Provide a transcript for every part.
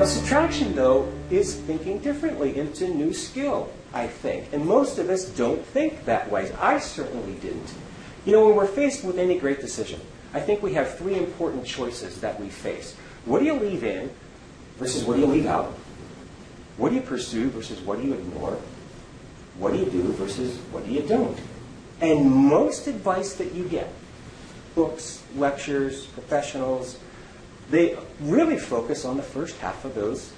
Now, subtraction, though, is thinking differently. It's a new skill, I think. And most of us don't think that way. I certainly didn't. You know, when we're faced with any great decision, I think we have three important choices that we face. What do you leave in versus what do you leave out? What do you pursue versus what do you ignore? What do you do versus what do you don't? And most advice that you get, books, lectures, professionals, they really focus on the first half of those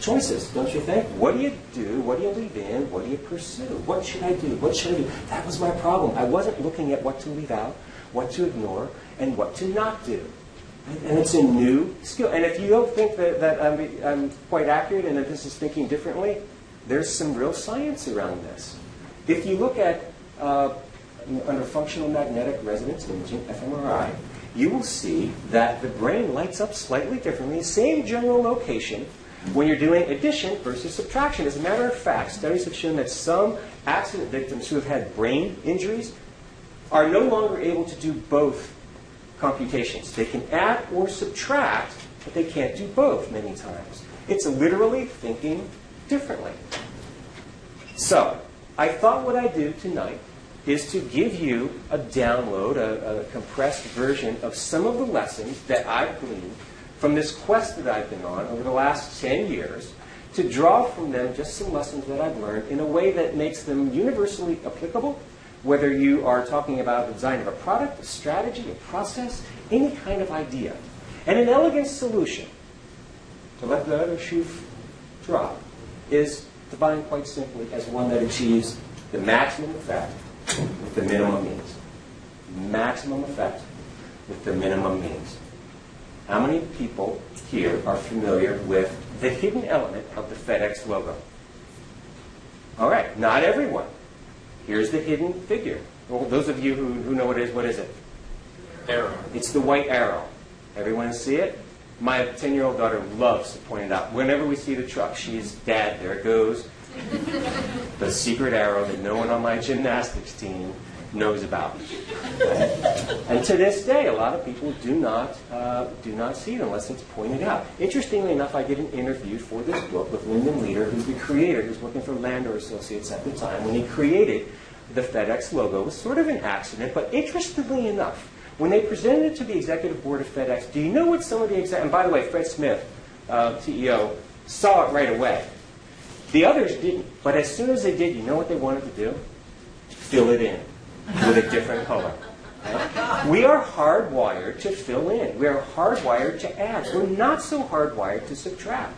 choices, don't you think? What do you do? What do you leave in? What do you pursue? What should I do? What should I do? That was my problem. I wasn't looking at what to leave out, what to ignore, and what to not do. And it's a new skill. And if you don't think that I'm quite accurate and that this is thinking differently, there's some real science around this. If you look at under functional magnetic resonance imaging, fMRI, you will see that the brain lights up slightly differently, same general location, when you're doing addition versus subtraction. As a matter of fact, studies have shown that some accident victims who have had brain injuries are no longer able to do both computations. They can add or subtract, but they can't do both many times. It's literally thinking differently. So, I thought what I'd do tonight is to give you a download, a compressed version of some of the lessons that I've gleaned from this quest that I've been on over the last 10 years, to draw from them just some lessons that I've learned in a way that makes them universally applicable, whether you are talking about the design of a product, a strategy, a process, any kind of idea. And an elegant solution to let the other shoe drop is defined quite simply as one that achieves the maximum effect with the minimum means. Maximum effect with the minimum means. How many people here are familiar with the hidden element of the FedEx logo? All right, not everyone. Here's the hidden figure. Well, those of you who know what it is, what is it? Arrow. It's the white arrow. Everyone see it? My 10-year-old daughter loves to point it out. Whenever we see the truck, she's, "Dad, there it goes." The secret arrow that no one on my gymnastics team knows about. And to this day, a lot of people do not see it unless it's pointed out. Interestingly enough, I did an interview for this book with Lyndon Leader, who's the creator, who's working for Landor Associates at the time, when he created the FedEx logo. It was sort of an accident, but interestingly enough, when they presented it to the executive board of FedEx, do you know what some of the and by the way, Fred Smith, CEO, saw it right away. The others didn't, but as soon as they did, you know what they wanted to do? Fill it in with a different color. Right? We are hardwired to fill in. We are hardwired to add. We're not so hardwired to subtract.